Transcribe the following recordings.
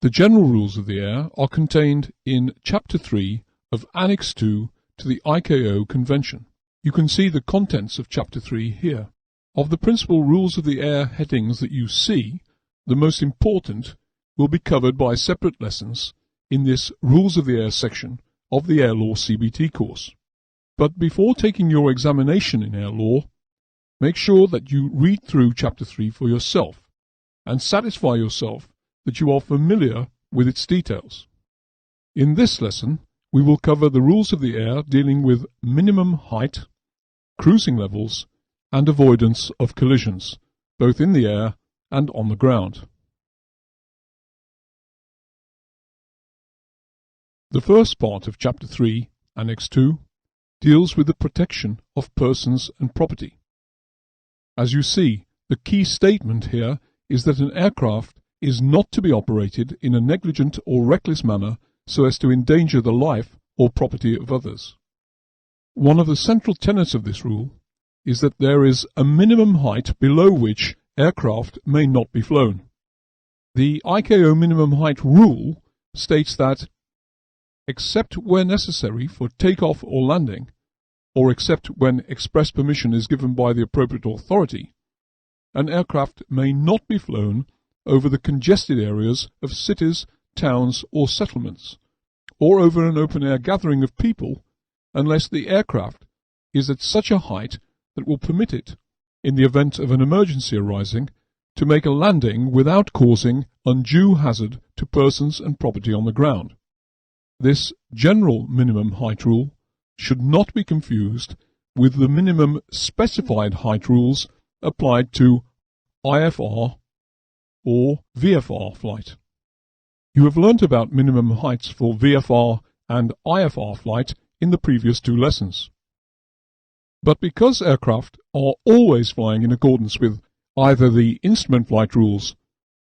The general rules of the air are contained in Chapter 3 of Annex 2 to the ICAO Convention. You can see the contents of Chapter 3 here. Of the principal rules of the air headings that you see, the most important will be covered by separate lessons in this Rules of the Air section of the Air Law CBT course. But before taking your examination in air law, make sure that you read through Chapter 3 for yourself and satisfy yourself that you are familiar with its details. In this lesson, we will cover the rules of the air dealing with minimum height, cruising levels, and avoidance of collisions, both in the air and on the ground. The first part of Chapter 3, Annex 2, deals with the protection of persons and property. As you see, the key statement here is that an aircraft is not to be operated in a negligent or reckless manner so as to endanger the life or property of others. One of the central tenets of this rule is that there is a minimum height below which aircraft may not be flown. The ICAO minimum height rule states that, except where necessary for takeoff or landing, or except when express permission is given by the appropriate authority, an aircraft may not be flown over the congested areas of cities, towns, or settlements, or over an open-air gathering of people, unless the aircraft is at such a height that will permit it, in the event of an emergency arising, to make a landing without causing undue hazard to persons and property on the ground. This general minimum height rule should not be confused with the minimum specified height rules applied to IFR or VFR flight. You have learnt about minimum heights for VFR and IFR flight in the previous two lessons. But because aircraft are always flying in accordance with either the instrument flight rules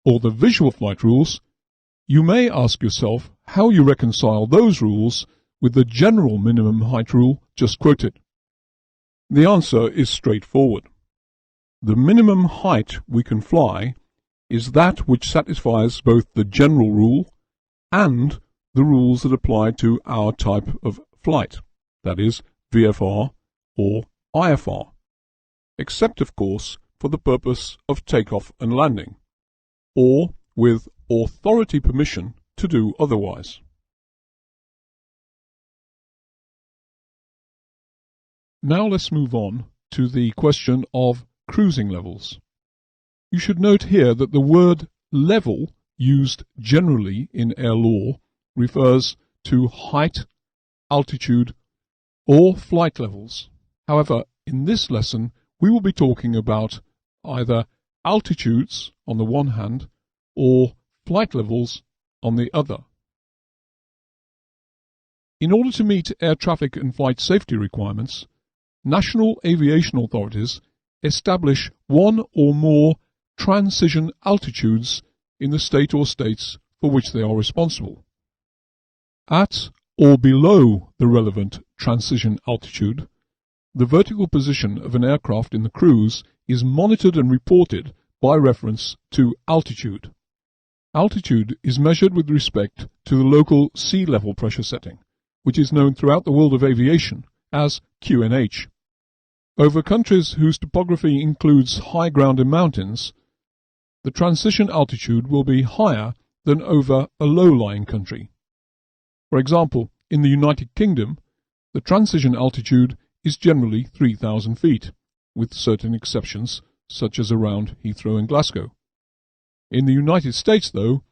or the visual flight rules, you may ask yourself how you reconcile those rules with the general minimum height rule just quoted. The answer is straightforward. The minimum height we can fly is that which satisfies both the general rule and the rules that apply to our type of flight, that is, VFR or IFR, except, of course, for the purpose of takeoff and landing, or with authority permission to do otherwise. Now let's move on to the question of cruising levels. You should note here that the word level used generally in air law refers to height, altitude, or flight levels. However, in this lesson we will be talking about either altitudes on the one hand or flight levels on the other. In order to meet air traffic and flight safety requirements, national aviation authorities establish one or more transition altitudes in the state or states for which they are responsible. At or below the relevant transition altitude, the vertical position of an aircraft in the cruise is monitored and reported by reference to altitude. Altitude is measured with respect to the local sea level pressure setting, which is known throughout the world of aviation as QNH. Over countries whose topography includes high ground and mountains, the transition altitude will be higher than over a low-lying country. For example, in the United Kingdom, the transition altitude is generally 3,000 feet, with certain exceptions, such as around Heathrow and Glasgow. In the United States, though,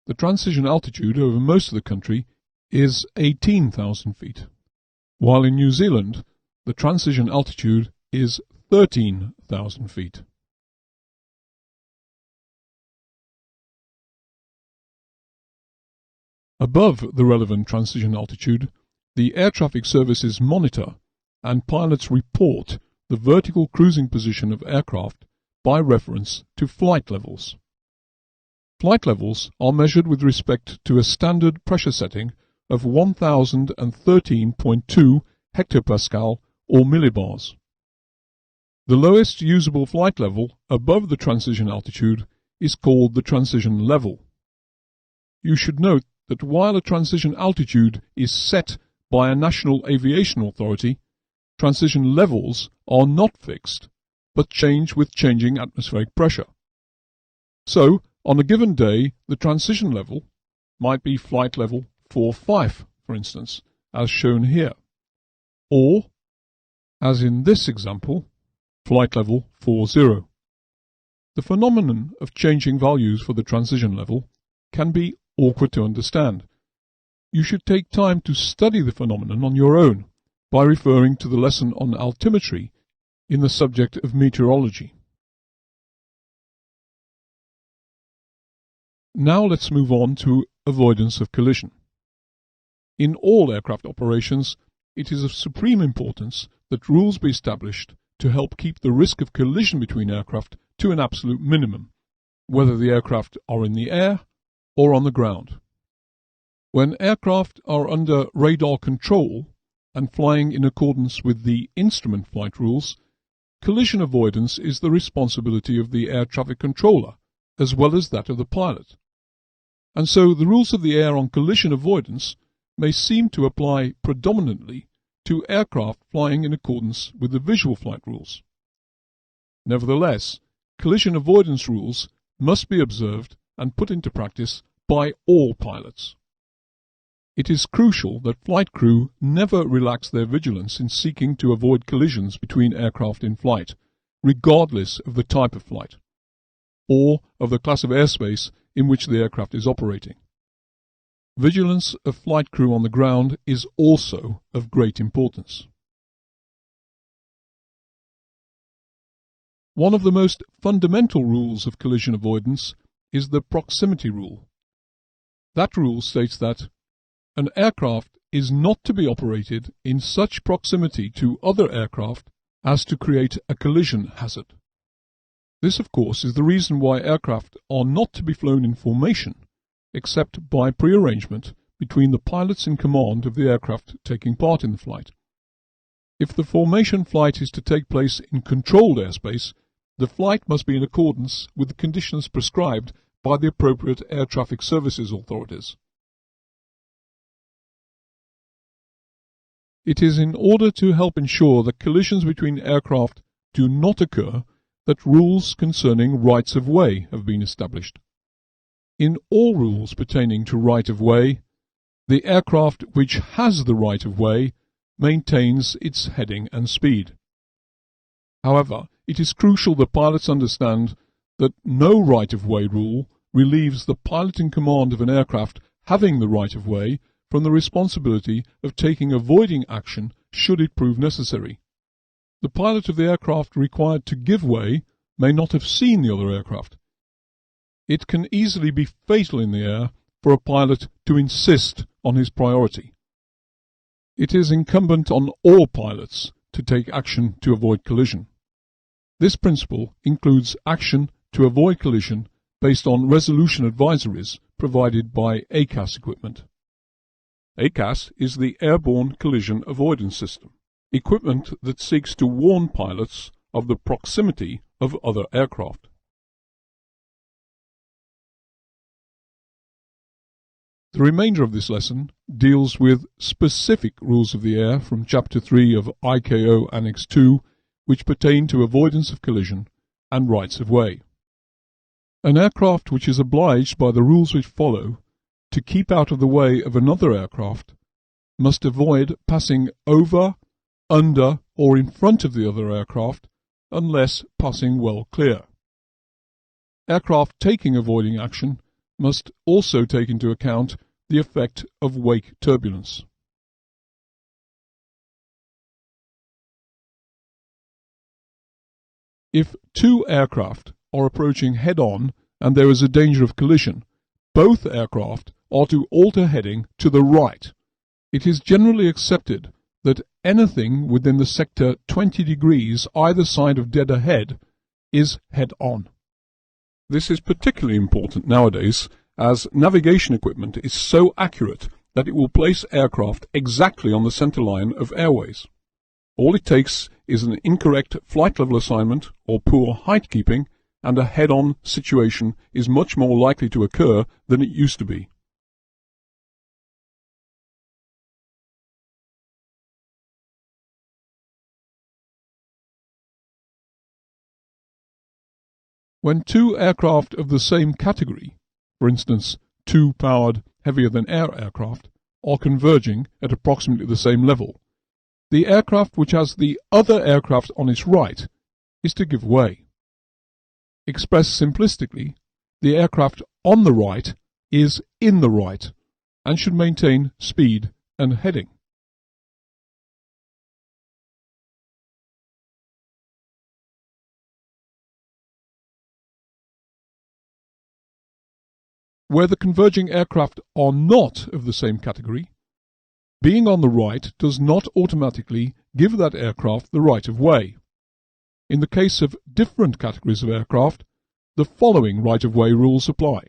the transition altitude over most of the country is 18,000 feet, while in New Zealand, the transition altitude is 13,000 feet. Above the relevant transition altitude, the air traffic services monitor and pilots report the vertical cruising position of aircraft by reference to flight levels. Flight levels are measured with respect to a standard pressure setting of 1013.2 hectopascal or millibars. The lowest usable flight level above the transition altitude is called the transition level. you should note that while a transition altitude is set by a national aviation authority, transition levels are not fixed, but change with changing atmospheric pressure. So, on a given day, the transition level might be flight level 45, for instance, as shown here, or, as in this example, flight level 40. The phenomenon of changing values for the transition level can be awkward to understand. You should take time to study the phenomenon on your own by referring to the lesson on altimetry in the subject of meteorology. Now let's move on to avoidance of collision. In all aircraft operations, it is of supreme importance that rules be established to help keep the risk of collision between aircraft to an absolute minimum, whether the aircraft are in the air or on the ground. When aircraft are under radar control and flying in accordance with the instrument flight rules, collision avoidance is the responsibility of the air traffic controller as well as that of the pilot. And so the rules of the air on collision avoidance may seem to apply predominantly to aircraft flying in accordance with the visual flight rules. Nevertheless, collision avoidance rules must be observed and put into practice by all pilots. It is crucial that flight crew never relax their vigilance in seeking to avoid collisions between aircraft in flight, regardless of the type of flight, or of the class of airspace in which the aircraft is operating. Vigilance of flight crew on the ground is also of great importance. One of the most fundamental rules of collision avoidance is the proximity rule. That rule states that an aircraft is not to be operated in such proximity to other aircraft as to create a collision hazard. This, of course, is the reason why aircraft are not to be flown in formation, except by prearrangement between the pilots in command of the aircraft taking part in the flight. If the formation flight is to take place in controlled airspace, the flight must be in accordance with the conditions prescribed by the appropriate air traffic services authorities. It is in order to help ensure that collisions between aircraft do not occur that rules concerning rights of way have been established. In all rules pertaining to right of way, the aircraft which has the right of way maintains its heading and speed. However, it is crucial that pilots understand that no right of way rule relieves the pilot in command of an aircraft having the right of way from the responsibility of taking avoiding action should it prove necessary. The pilot of the aircraft required to give way may not have seen the other aircraft. It can easily be fatal in the air for a pilot to insist on his priority. It is incumbent on all pilots to take action to avoid collision. This principle includes action to avoid collision based on resolution advisories provided by ACAS equipment. ACAS is the Airborne Collision Avoidance System, equipment that seeks to warn pilots of the proximity of other aircraft. The remainder of this lesson deals with specific rules of the air from Chapter 3 of ICAO Annex 2, which pertain to avoidance of collision and rights of way. An aircraft which is obliged by the rules which follow to keep out of the way of another aircraft must avoid passing over, under, or in front of the other aircraft unless passing well clear. Aircraft taking avoiding action must also take into account the effect of wake turbulence. If two aircraft are approaching head-on and there is a danger of collision, both aircraft are to alter heading to the right. It is generally accepted that anything within the sector 20 degrees either side of dead ahead is head-on. This is particularly important nowadays as navigation equipment is so accurate that it will place aircraft exactly on the center line of airways. All it takes is an incorrect flight level assignment or poor height keeping, and a head-on situation is much more likely to occur than it used to be. When two aircraft of the same category, for instance, two powered heavier-than-air aircraft, are converging at approximately the same level, the aircraft which has the other aircraft on its right is to give way. Expressed simplistically, the aircraft on the right is in the right and should maintain speed and heading. Where the converging aircraft are not of the same category, being on the right does not automatically give that aircraft the right of way. In the case of different categories of aircraft, the following right-of-way rules apply.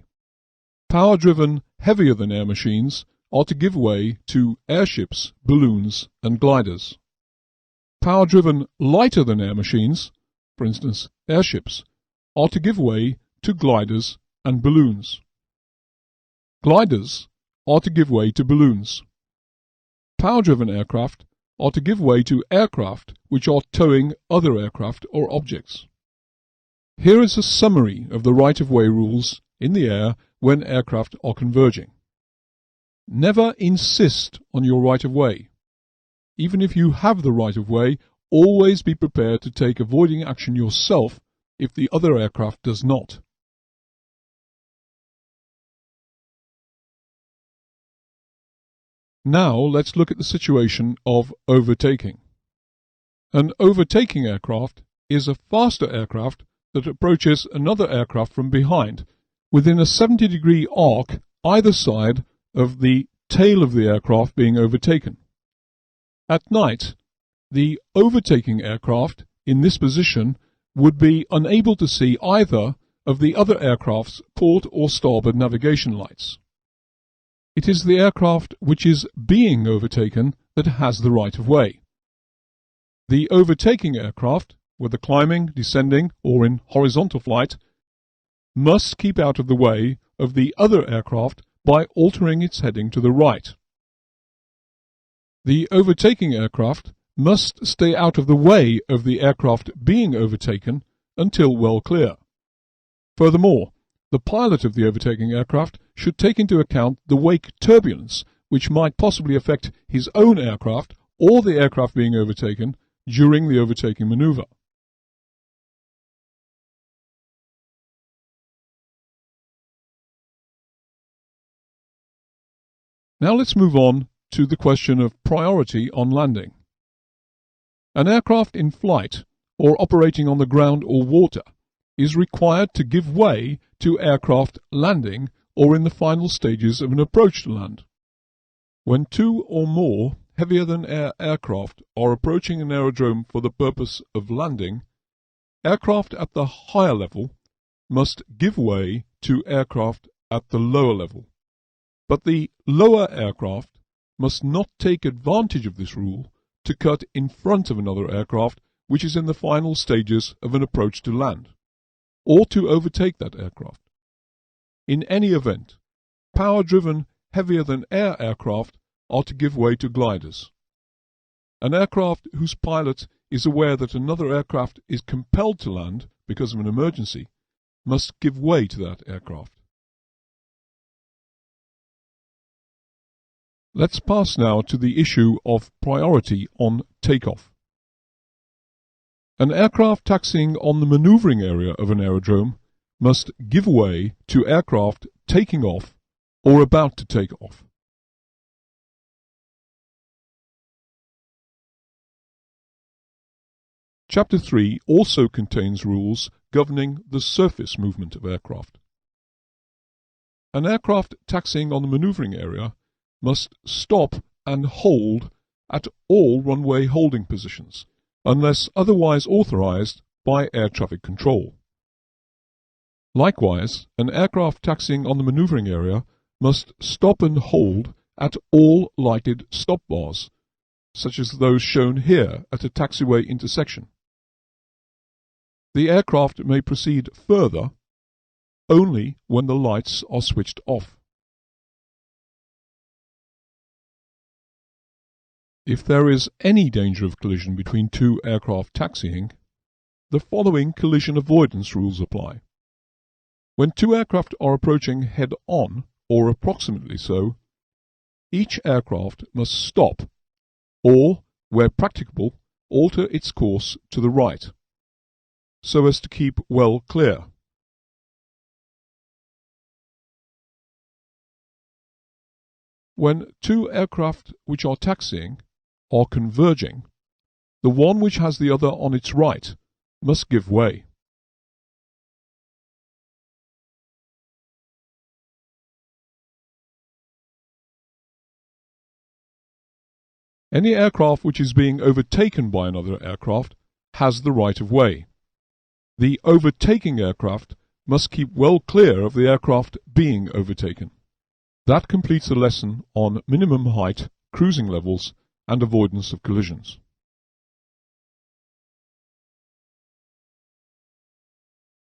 Power-driven heavier-than-air machines are to give way to airships, balloons, and gliders. Power-driven lighter-than-air machines, for instance airships, are to give way to gliders and balloons. Gliders are to give way to balloons. Power-driven aircraft are to give way to aircraft which are towing other aircraft or objects. Here is a summary of the right-of-way rules in the air when aircraft are converging. Never insist on your right-of-way. Even if you have the right-of-way, always be prepared to take avoiding action yourself if the other aircraft does not. Now let's look at the situation of overtaking. An overtaking aircraft is a faster aircraft that approaches another aircraft from behind, within a 70-degree arc either side of the tail of the aircraft being overtaken. At night, the overtaking aircraft in this position would be unable to see either of the other aircraft's port or starboard navigation lights. It is the aircraft which is being overtaken that has the right of way. The overtaking aircraft, whether climbing, descending, or in horizontal flight, must keep out of the way of the other aircraft by altering its heading to the right. The overtaking aircraft must stay out of the way of the aircraft being overtaken until well clear. Furthermore, the pilot of the overtaking aircraft should take into account the wake turbulence which might possibly affect his own aircraft or the aircraft being overtaken during the overtaking maneuver. Now let's move on to the question of priority on landing. An aircraft in flight or operating on the ground or water is required to give way to aircraft landing or in the final stages of an approach to land. When two or more heavier-than-air aircraft are approaching an aerodrome for the purpose of landing, aircraft at the higher level must give way to aircraft at the lower level. But the lower aircraft must not take advantage of this rule to cut in front of another aircraft which is in the final stages of an approach to land, or to overtake that aircraft. In any event, power-driven heavier-than-air aircraft are to give way to gliders. An aircraft whose pilot is aware that another aircraft is compelled to land because of an emergency must give way to that aircraft. Let's pass now to the issue of priority on takeoff. An aircraft taxiing on the maneuvering area of an aerodrome must give way to aircraft taking off or about to take off. Chapter 3 also contains rules governing the surface movement of aircraft. An aircraft taxiing on the maneuvering area must stop and hold at all runway holding positions, unless otherwise authorized by air traffic control. Likewise, an aircraft taxiing on the maneuvering area must stop and hold at all lighted stop bars, such as those shown here at a taxiway intersection. The aircraft may proceed further only when the lights are switched off. If there is any danger of collision between two aircraft taxiing, the following collision avoidance rules apply. When two aircraft are approaching head-on, or approximately so, each aircraft must stop, or, where practicable, alter its course to the right, so as to keep well clear. When two aircraft which are taxiing are converging, the one which has the other on its right must give way. Any aircraft which is being overtaken by another aircraft has the right of way. The overtaking aircraft must keep well clear of the aircraft being overtaken. That completes the lesson on minimum height, cruising levels, and avoidance of collisions.